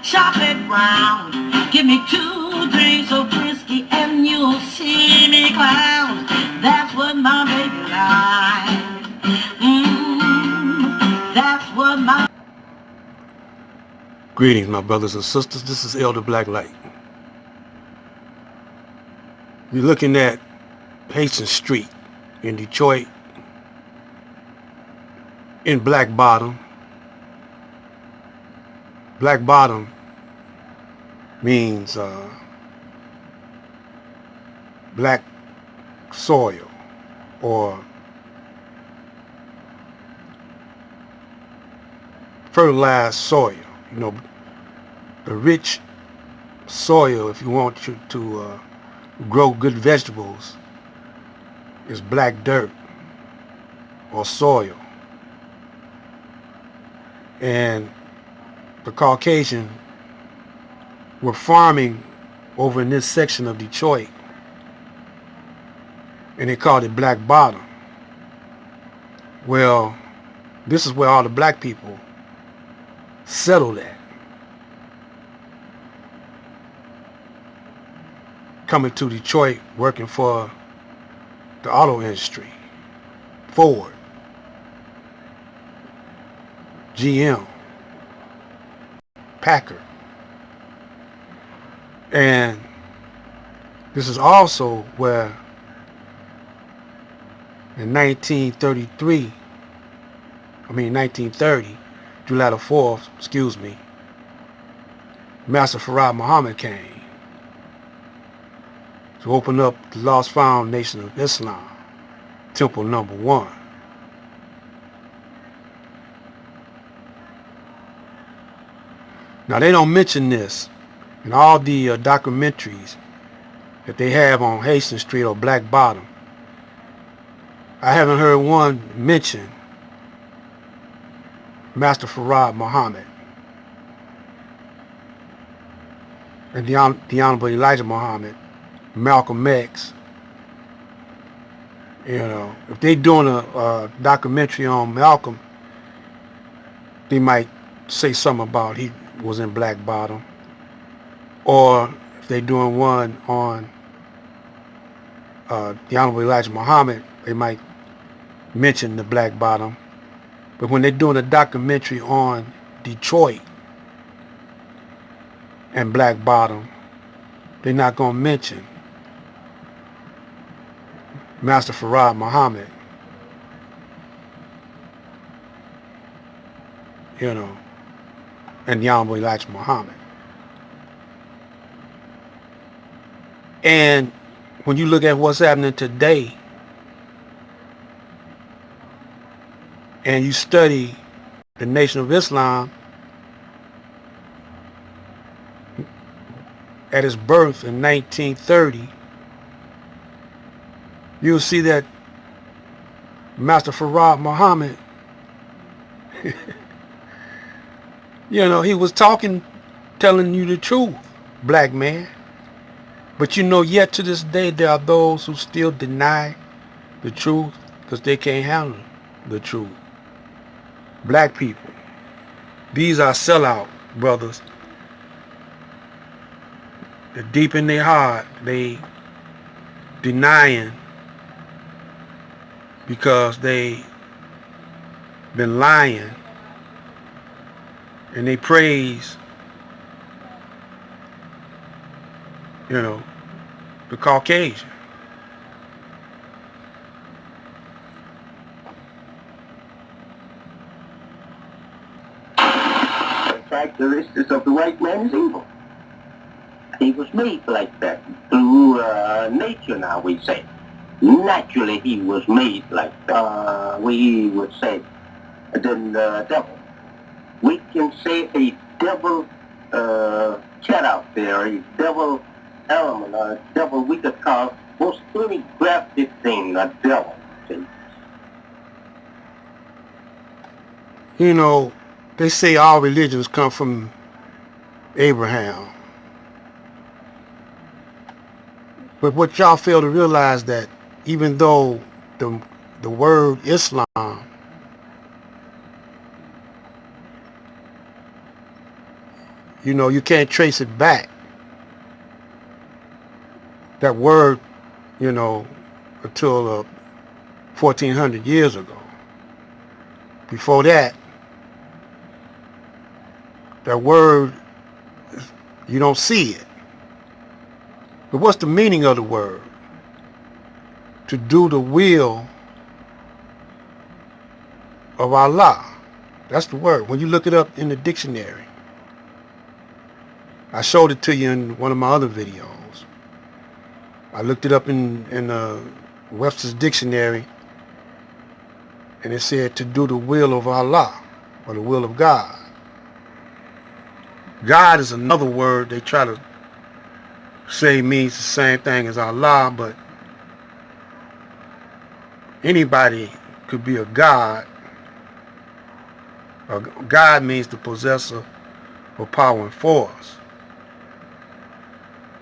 chocolate brown. Give me 2 drinks of whiskey and you'll see me clown. That's what my baby likes. That's what my... Greetings, my brothers and sisters. This is Elder Black Light. You're looking at Hastings Street in Detroit, in Black Bottom. Black Bottom means black soil, or fertilized soil. You know, the rich soil, if you want to grow good vegetables, is black dirt or soil. And the Caucasian were farming over in this section of Detroit, and they called it Black Bottom. Well, this is where all the black people settled at, coming to Detroit, working for the auto industry, Ford, GM, Packard. And this is also where in 1930, July the 4th, Master Farad Muhammad came to open up the Lost Found Nation of Islam, Temple number 1. Now, they don't mention this in all the documentaries that they have on Hastings Street or Black Bottom. I haven't heard one mention Master Farad Muhammad and the Honorable Elijah Muhammad, Malcolm X. You know, if they doing a documentary on Malcolm, they might say something about he was in Black Bottom. Or if they doing one on the Honorable Elijah Muhammad, they might mention the Black Bottom. But when they're doing a documentary on Detroit and Black Bottom, they're not going to mention Master Farad Muhammad, you know, and the Honorable Elijah Muhammad. And when you look at what's happening today, and you study the Nation of Islam at its birth in 1930, you'll see that Master Farad Muhammad, you know, he was telling you the truth, black man. But you know, yet to this day, there are those who still deny the truth because they can't handle the truth. Black people, these are sellout brothers. They're deep in their heart, they denying because they been lying, and they praise, you know, the Caucasian. Characteristics of the white man is evil. He was made like that through nature, now we say. Naturally, he was made like that. We would say, then the devil. We can say a devil cat out there, a devil element, or a devil we could call most any grafted thing, a devil. See? You know, they say all religions come from Abraham. But what y'all fail to realize that even though the word Islam You know, you can't trace it back. That word, you know, until 1400 years ago. Before that, that word, you don't see it. But what's the meaning of the word? To do the will of Allah. That's the word. When you look it up in the dictionary. I showed it to you in one of my other videos. I looked it up in Webster's dictionary, and it said to do the will of Allah, or the will of God. God is another word they try to say means the same thing as Allah, but anybody could be a God. God means the possessor of power and force.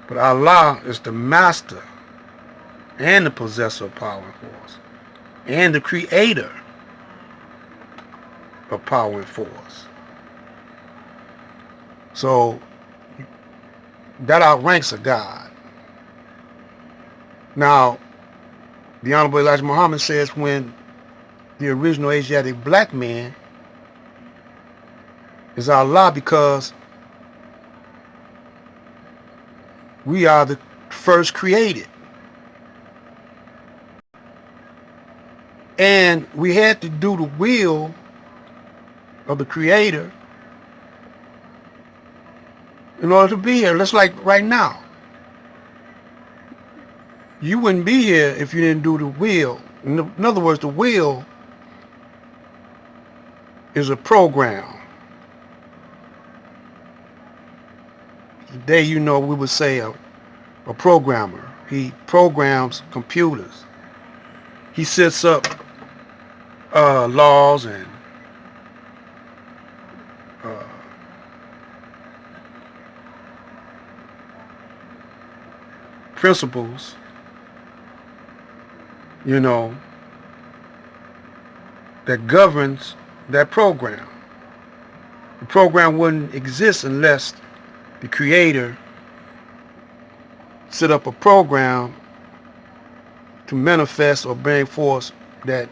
But Allah is the master and the possessor of power and force, and the creator of power and force. So that outranks a God. Now, the Honorable Elijah Muhammad says when the original Asiatic black man is Allah, because we are the first created. And we had to do the will of the Creator in order to be here. Just like right now. You wouldn't be here if you didn't do the will. In other words, the will is a program. Today, you know, we would say a programmer. He programs computers. He sets up laws and principles, you know, that governs that program. The program wouldn't exist unless the Creator set up a program to manifest or bring forth that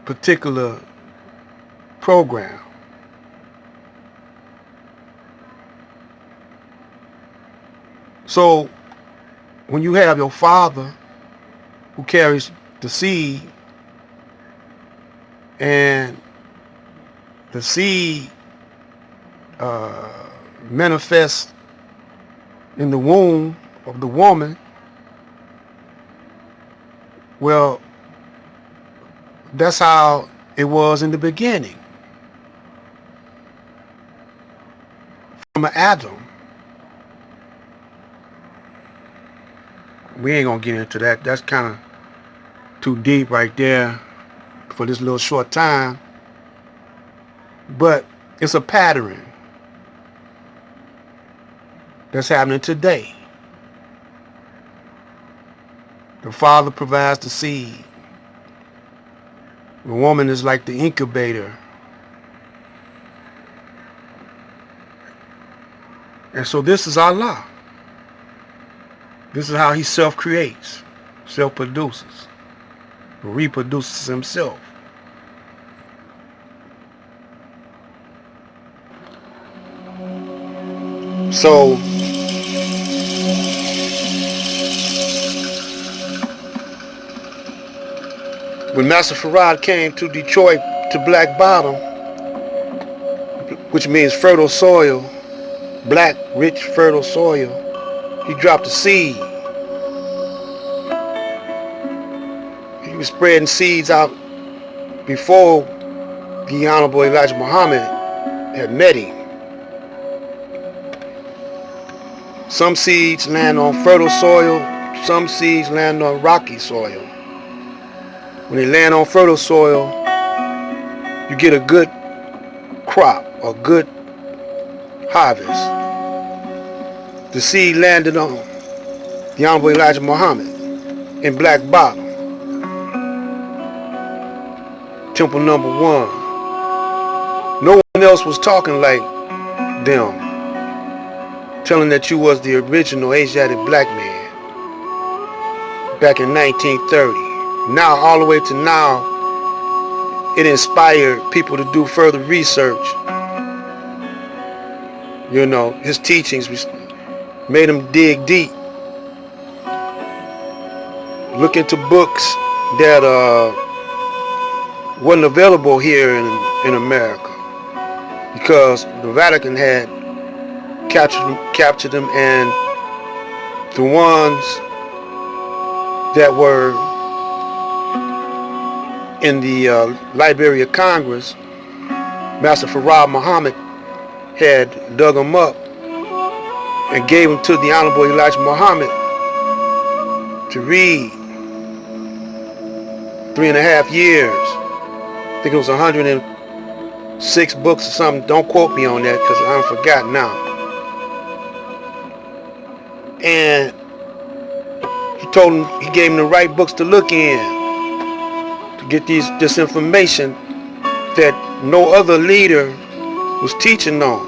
particular program. So when you have your father who carries the seed, and the seed manifests in the womb of the woman, well, that's how it was in the beginning. From Adam. We ain't gonna get into that. That's kind of too deep right there for this little short time. But it's a pattern that's happening today. The father provides the seed. The woman is like the incubator. And so this is Allah. This is how he self-creates, self-produces, reproduces himself. So when Master Farad came to Detroit, to Black Bottom, which means fertile soil, black, rich, fertile soil, he dropped a seed. He was spreading seeds out before the Honorable Elijah Muhammad had met him. Some seeds land on fertile soil, some seeds land on rocky soil. When they land on fertile soil, you get a good crop, a good harvest. The seed landed on the Honorable Elijah Muhammad in Black Bottom, Temple number 1. No one else was talking like them, telling that you was the original Asiatic black man back in 1930. Now, all the way to now, it inspired people to do further research. You know, his teachings made them dig deep, look into books that wasn't available here in America, because the Vatican had captured them, and the ones that were in the Library of Congress, Master Farad Muhammad had dug them up and gave them to the Honorable Elijah Muhammad to read. 3.5 years. I think it was 106 books or something. Don't quote me on that because I forgot now. And he gave him the right books to look in to get this information that no other leader was teaching on.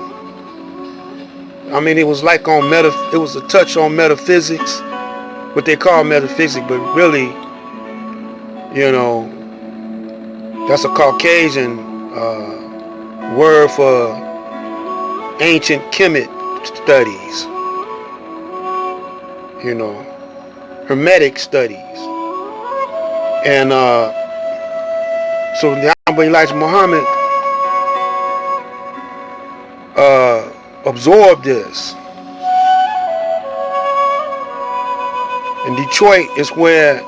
I mean, it was like it was a touch on metaphysics, what they call metaphysics, but really, you know, that's a Caucasian word for ancient Kemet studies, you know, Hermetic studies. And so the Honorable Elijah Muhammad absorbed this. And Detroit is where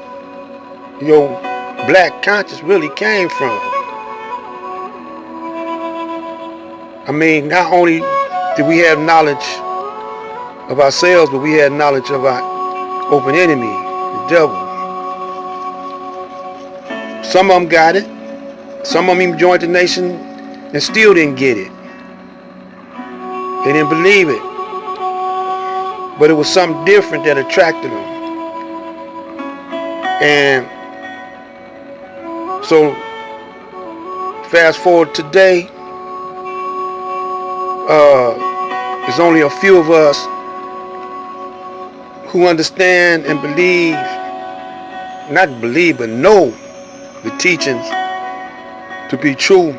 your black conscience really came from. I mean, not only did we have knowledge of ourselves, but we had knowledge of our open enemy, the devil. Some of them got it. Some of them even joined the nation and still didn't get it. They didn't believe it. But it was something different that attracted them. And so, fast forward today, there's only a few of us who understand and believe, not believe, but know the teachings to be true.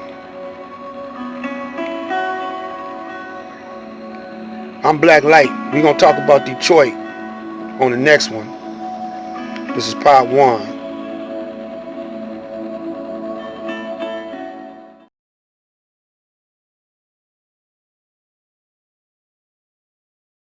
I'm Black Light. We're going to talk about Detroit on the next one. This is part 1.